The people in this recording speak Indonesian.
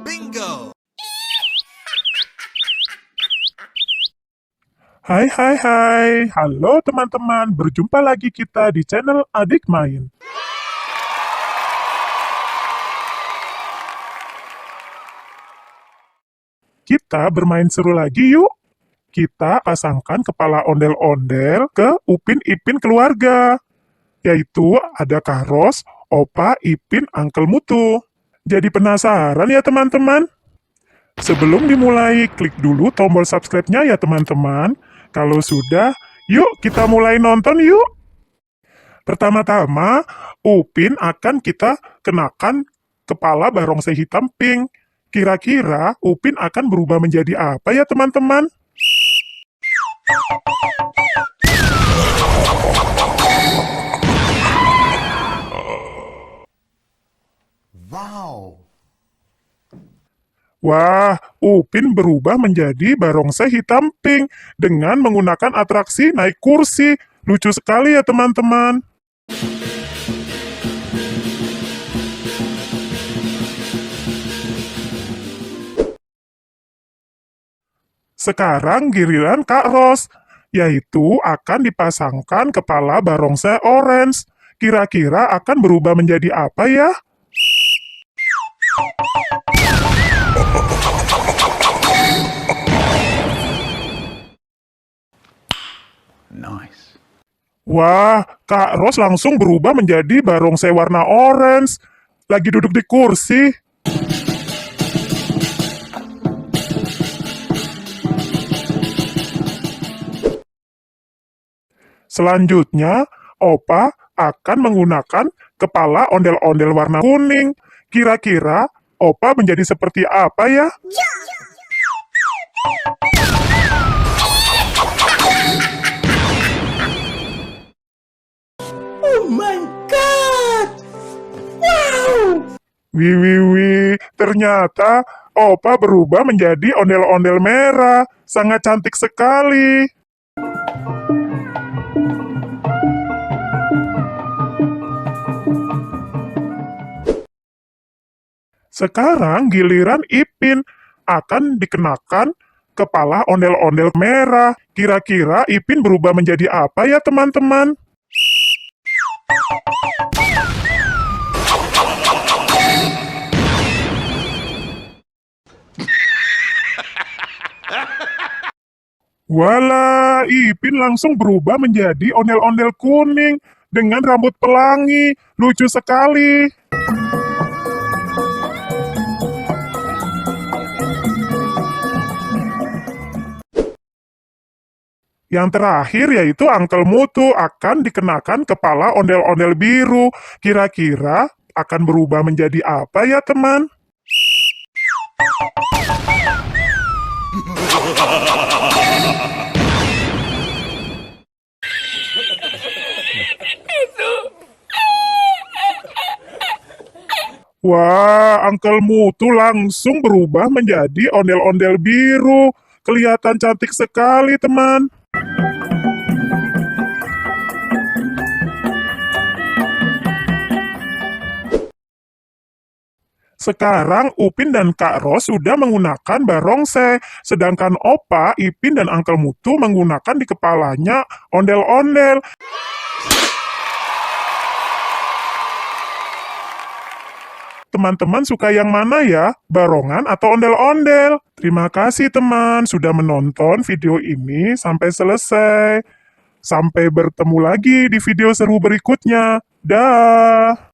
Bingo! Hai hai hai, halo teman-teman, berjumpa lagi kita di channel Adik Main. Kita bermain seru lagi yuk. Kita pasangkan kepala ondel-ondel ke Upin Ipin keluarga. Yaitu ada Kak Ros, Opa, Ipin, Uncle Mutu. Jadi penasaran ya teman-teman? Sebelum dimulai, klik dulu tombol subscribe-nya ya teman-teman. Kalau sudah, yuk kita mulai nonton yuk. Pertama-tama, Upin akan kita kenakan kepala barongsai hitam pink. Kira-kira Upin akan berubah menjadi apa ya teman-teman? Wow! Wah, Upin berubah menjadi barongsai hitam pink dengan menggunakan atraksi naik kursi. Lucu sekali ya teman-teman. Sekarang giliran Kak Ros, yaitu akan dipasangkan kepala barongsai orange. Kira-kira akan berubah menjadi apa ya? Nice. Wah, Kak Ros langsung berubah menjadi barongsai warna orange. Lagi duduk di kursi. Selanjutnya, Opa akan menggunakan kepala ondel-ondel warna kuning. Kira-kira Opa menjadi seperti apa ya? Oh my god! Wow! Wih, ternyata Opa berubah menjadi ondel-ondel merah. Sangat cantik sekali. Sekarang giliran Ipin akan dikenakan kepala ondel-ondel merah. Kira-kira Ipin berubah menjadi apa ya teman-teman? Walah, Ipin langsung berubah menjadi ondel-ondel kuning dengan rambut pelangi. Lucu sekali. Yang terakhir yaitu Uncle Mutu akan dikenakan kepala ondel-ondel biru. Kira-kira akan berubah menjadi apa ya teman? Wah, Uncle Mutu langsung berubah menjadi ondel-ondel biru. Kelihatan cantik sekali, teman. Sekarang Upin dan Kak Ros sudah menggunakan barongsai, sedangkan Opa, Ipin, dan Uncle Mutu menggunakan di kepalanya ondel-ondel. Teman-teman suka yang mana ya? Barongan atau ondel-ondel? Terima kasih teman sudah menonton video ini sampai selesai. Sampai bertemu lagi di video seru berikutnya. Dah.